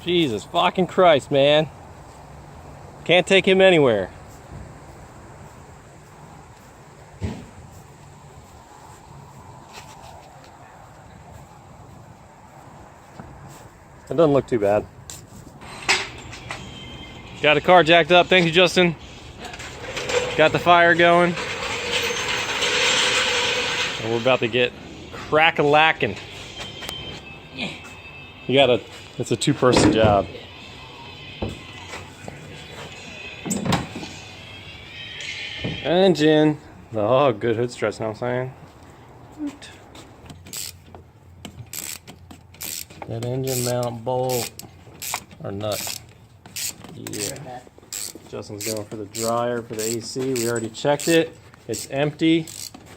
Jesus fucking Christ, man. Can't take him anywhere. It doesn't look too bad. Got the car jacked up. Thank you, Justin. Got the fire going. And we're about to get crack-a-lacking. You gotta, it's a two-person job. Engine. Oh, good hood stress, know what I'm saying? That engine mount bolt or nut. Yeah. Justin's going for the dryer for the AC. We already checked it. It's empty.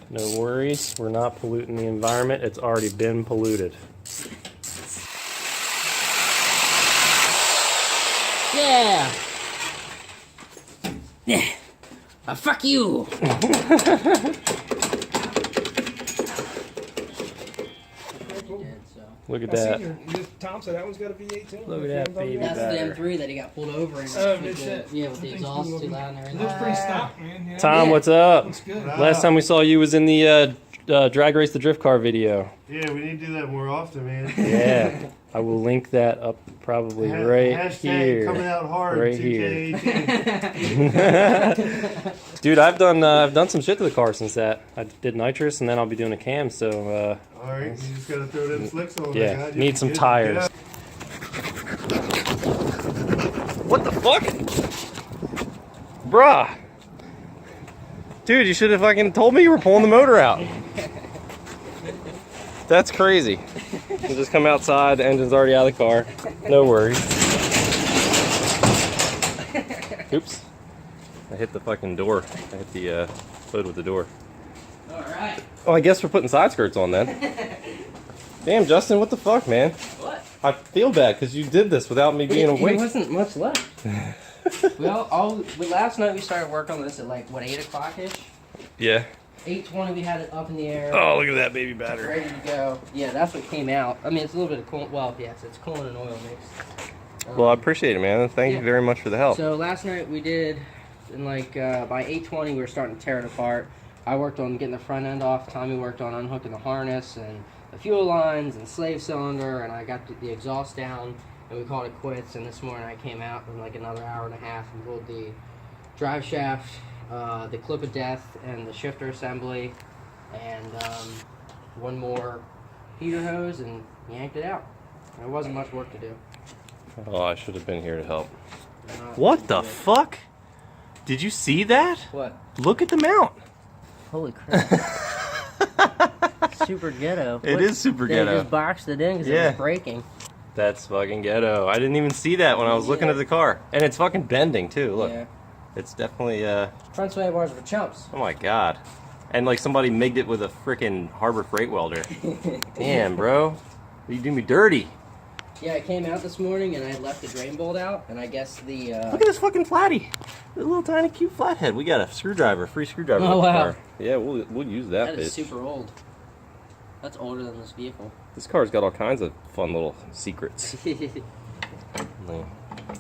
No worries. We're not polluting the environment. It's already been polluted. Yeah. Yeah. Fuck you. Look at that. Tom said that one's got a V8 too. Look at that baby. That's batter. the M3 that he got pulled over in. Oh, no shit. Yeah, with the exhaust too loud and everything. It looks pretty stock, man. Yeah. Tom, what's up? Looks good. Last time we saw you was in the drag race the drift car video. Yeah, we need to do that more often, man. Yeah, I will link that up probably right Hashtag here. coming out hard. Right 2K18. Dude, I've done some shit to the car since that. I did nitrous and then I'll be doing a cam. So All right, you just gotta throw them slicks on. yeah, God, need some get- tires. get What the fuck, bruh? Dude, you should have fucking told me you were pulling the motor out. That's crazy. You just come outside, the engine's already out of the car. No worries. Oops. I hit the fucking door. I hit the hood with the door. Alright. Oh, I guess we're putting side skirts on then. Damn, Justin, what the fuck, man? What? I feel bad because you did this without me being There awake. wasn't much left. Last night we started work on this at like, what, 8 o'clock-ish? Yeah. 8:20 we had it up in the air. Oh, look at that baby battery. Ready to go. Yeah, that's what came out. I mean, it's a little bit of coolant. Well, yes, it's coolant and oil mixed. Well, I appreciate it, man. Thank you very much for the help. So last night we did, and like by 8:20 we were starting to tear it apart. I worked on getting the front end off. Tommy worked on unhooking the harness and the fuel lines and slave cylinder, and I got the exhaust down, and we called it quits. And this morning I came out in like another hour and a half and pulled the drive shaft, the clip of death, and the shifter assembly, and one more heater hose, and yanked it out. There wasn't much work to do. Oh, I should have been here to help. What the fuck? Did you see that? What? Look at the mount. Holy crap. Super ghetto. It is super They ghetto. just boxed it in because it Yeah. was breaking. That's fucking ghetto. I didn't even see that when I was looking at the car. And it's fucking bending too, look. Yeah. It's definitely, Front sway bars for chumps. oh my god. And like somebody migged it with a freaking Harbor Freight welder. Damn, bro. You do me dirty. Yeah, it came out this morning and I had left the drain bolt out, and I guess the Look at this fucking flatty. A little tiny cute flathead. We got a screwdriver, free screwdriver. Oh, with the wow. car. Yeah, we'll use that that is bitch. super old. That's older than this vehicle. This car's got all kinds of fun little secrets.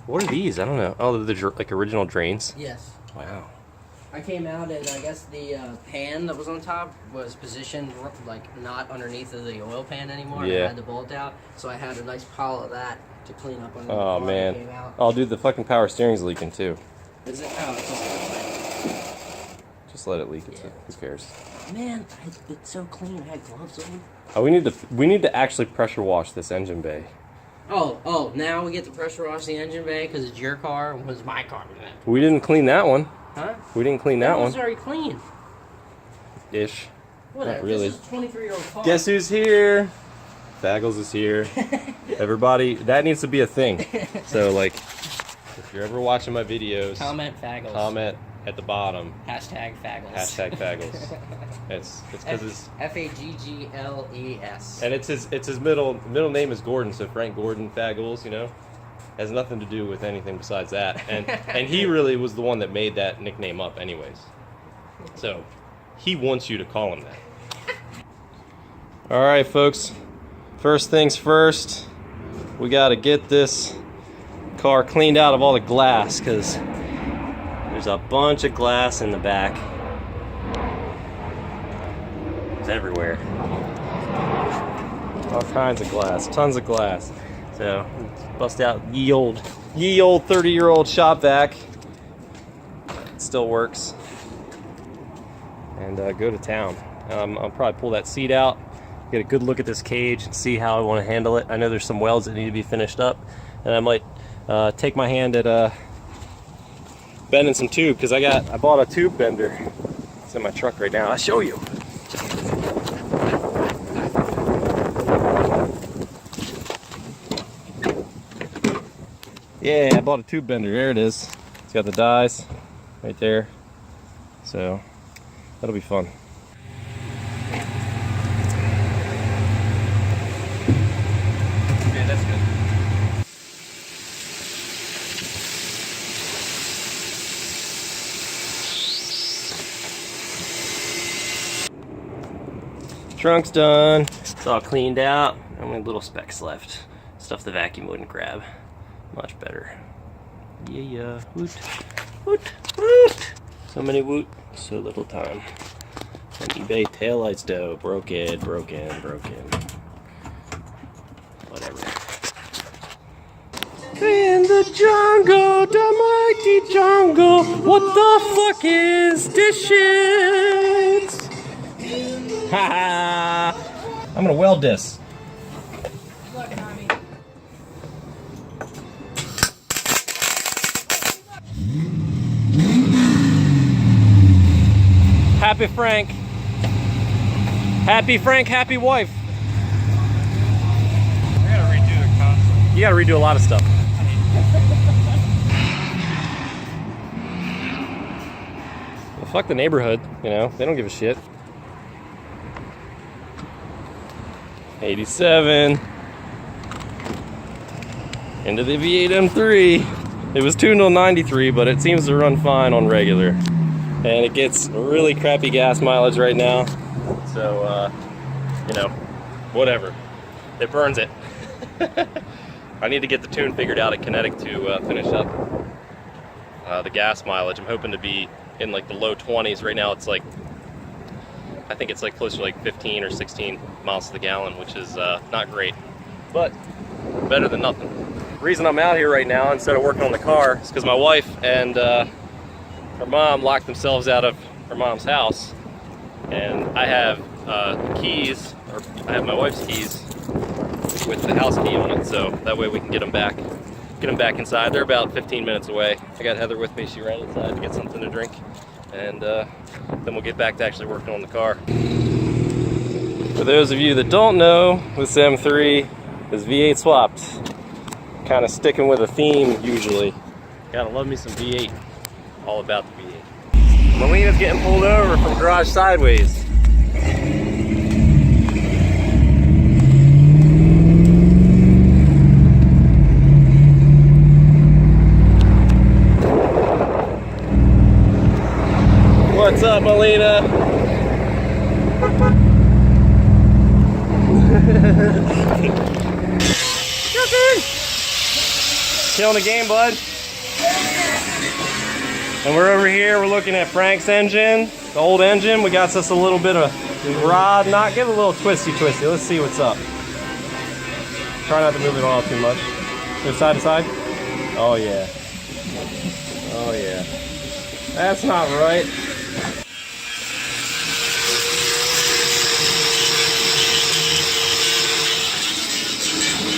What are these? I don't know. Oh, they're like original drains. Yes. Wow. I came out and I guess the pan that was on top was positioned like not underneath of the oil pan anymore. Yeah. I had the bolt out, so I had a nice pile of that to clean up under the Oh car that man. came out. Oh dude, the fucking power steering's leaking too. Is it? Oh, it's all Just let it leak. Yeah. Who cares? man, it's so clean. I had gloves on. Oh, we need to actually pressure wash this engine bay. Oh, now we get to pressure wash the engine bay because it's your car and it was my car. We didn't clean that one. Huh? We didn't clean that It was one. already clean. Ish. Whatever. Not really. This is a 23-year-old car. Guess who's here? Faggles is here. Everybody, that needs to be a thing. So like, if you're ever watching my videos, Comment Faggles. comment at the bottom. Hashtag Faggles. Hashtag Faggles. It's because it's Faggles. and it's his middle name is Gordon, so Frank Gordon Faggles, you know, has nothing to do with anything besides that. And he really was the one that made that nickname up, anyways. So he wants you to call him that. All right, folks. First things first, we got to get this car cleaned out of all the glass because there's a bunch of glass in the back. It's everywhere. All kinds of glass, tons of glass. So bust out ye old 30-year-old shop vac. It still works. And go to town. I'll probably pull that seat out, get a good look at this cage, and see how I want to handle it. I know there's some welds that need to be finished up, and I might take my hand at bending some tube because I bought a tube bender. It's in my truck right now. I'll show you. Yeah, I bought a tube bender. There it is. It's got the dies right there. So that'll be fun. Yeah, that's good. Trunk's done. It's all cleaned out. Only little specks left. Stuff the vacuum wouldn't grab. Much better. Yeah, woot, woot, woot. So many woot, so little time. And eBay taillights though, broken. Whatever. In the jungle, the mighty jungle, what the fuck is this shit? Ha! I'm gonna weld this. Happy Frank. Happy Frank, happy wife. I gotta redo the console. You gotta redo a lot of stuff. Well, fuck the neighborhood, you know, they don't give a shit. 87. Into the V8 M3. It was tuned on 93, but it seems to run fine on regular. And it gets really crappy gas mileage right now. So, you know, whatever. It burns it. I need to get the tune figured out at Kinetic to finish up the gas mileage. I'm hoping to be in like the low 20s. Right now it's like, I think it's like close to like 15 or 16 miles to the gallon, which is not great, but better than nothing. The reason I'm out here right now instead of working on the car is because my wife and her mom locked themselves out of her mom's house, and I have keys, or I have my wife's keys with the house key on it, so that way we can get them back inside. They're about 15 minutes away. I got Heather with me. She ran inside to get something to drink, and then we'll get back to actually working on the car. For those of you that don't know, this M3 is V8 swapped. Kind of sticking with a theme usually. Gotta love me some V8. All about the V8. Melina's getting pulled over from garage sideways. What's up, Melina? Killing the game, bud. And we're over here, we're looking at Frank's engine, the old engine. We got us a little bit of rod knot. Give it a little twisty. Let's see what's up. Try not to move it all too much. Go side to side. Oh yeah. Oh yeah. That's not right.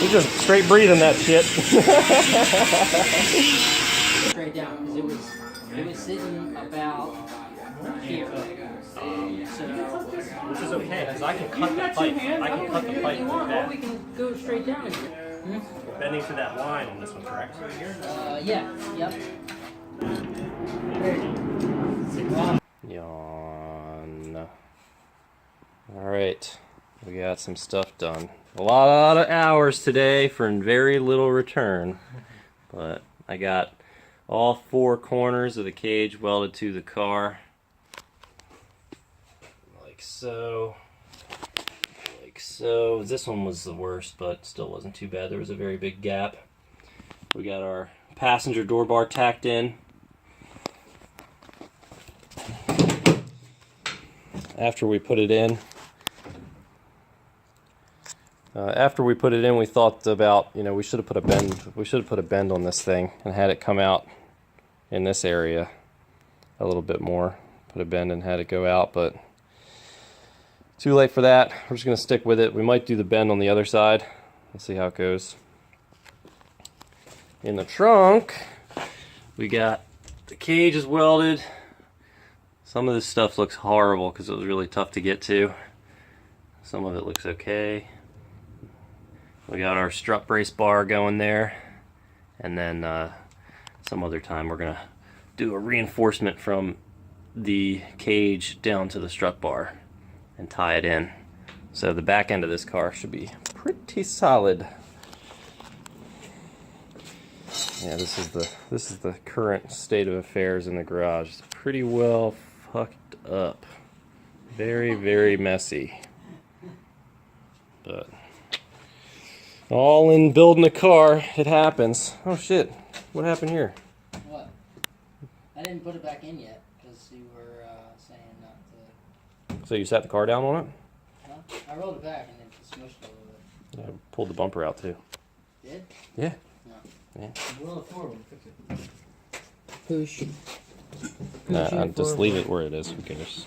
We're just straight breathing that shit. Straight down because it was sitting about here. Which is okay, because I can cut the pipe. I can cut the pipe like that. Or we can go straight down again. Bending to that line on this one, correct? Yeah. Yep. Yawn. Alright, we got some stuff done. A lot of hours today for very little return. But I got all 4 corners of the cage welded to the car. Like so. Like so. This one was the worst, but still wasn't too bad. There was a very big gap. We got our passenger door bar tacked in. After we put it in, we thought about, you know, we should have put a bend on this thing and had it come out in this area a little bit more. Put a bend and had it go out, but too late for that. We're just gonna stick with it. We might do the bend on the other side. Let's see how it goes. In the trunk, we got the cage is welded. Some of this stuff looks horrible because it was really tough to get to. Some of it looks okay. We got our strut brace bar going there, and then some other time we're gonna do a reinforcement from the cage down to the strut bar and tie it in. So the back end of this car should be pretty solid. Yeah, this is the current state of affairs in the garage. It's pretty well fucked up. Very, very messy. But all in building a car, it happens. Oh shit, what happened here? What? I didn't put it back in yet because you were saying not to. So you sat the car down on it? Huh? I rolled it back and it just smushed a little bit. Yeah, pulled the bumper out too. Did? Yeah. No. Yeah. Roll it forward. Push. Nah, I'll just leave it where it is. Who cares?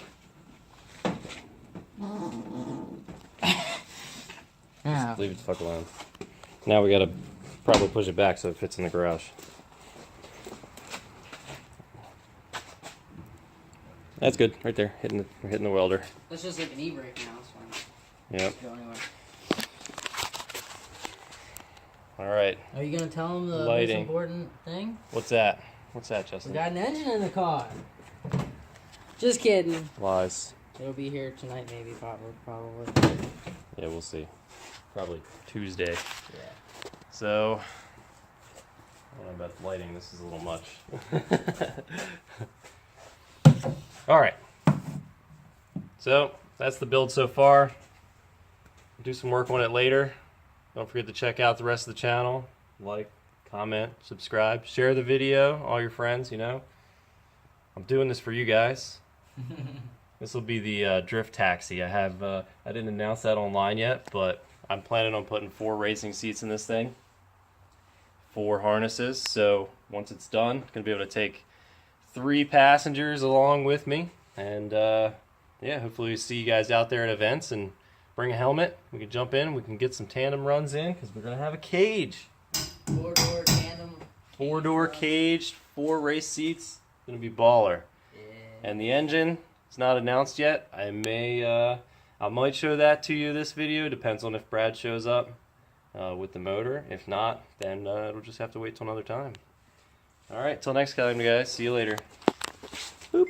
Yeah. Leave it the fuck alone. Now we gotta probably push it back so it fits in the garage. That's good, right there. We're hitting the welder. That's just like an e-brake now. It's fine. Yep. Go anywhere. All right. Are you gonna tell him the Lighting. most important thing? What's that? What's that, We Justin? got an engine in the car. Just kidding. Lies. It'll be here tonight, maybe, probably. Yeah, we'll see. Probably Tuesday. Yeah. So, I don't know about the lighting. This is a little much. All right. So, that's the build so far. Do some work on it later. Don't forget to check out the rest of the channel. Like, comment, subscribe, share the video, all your friends, you know. I'm doing this for you guys. This will be the drift taxi. I didn't announce that online yet, but I'm planning on putting 4 racing seats in this thing. 4 harnesses, so once it's done, I'm going to be able to take 3 passengers along with me. And yeah, hopefully we see you guys out there at events and bring a helmet. We can jump in, we can get some tandem runs in, because we're going to have a cage. 4-door tandem. 4-door cage, 4 race seats. It's going to be baller. Yeah. And the engine is not announced yet. I might show that to you this video. Depends on if Brad shows up with the motor. If not, then it'll just have to wait till another time. All right, till next time, guys. See you later. Boop.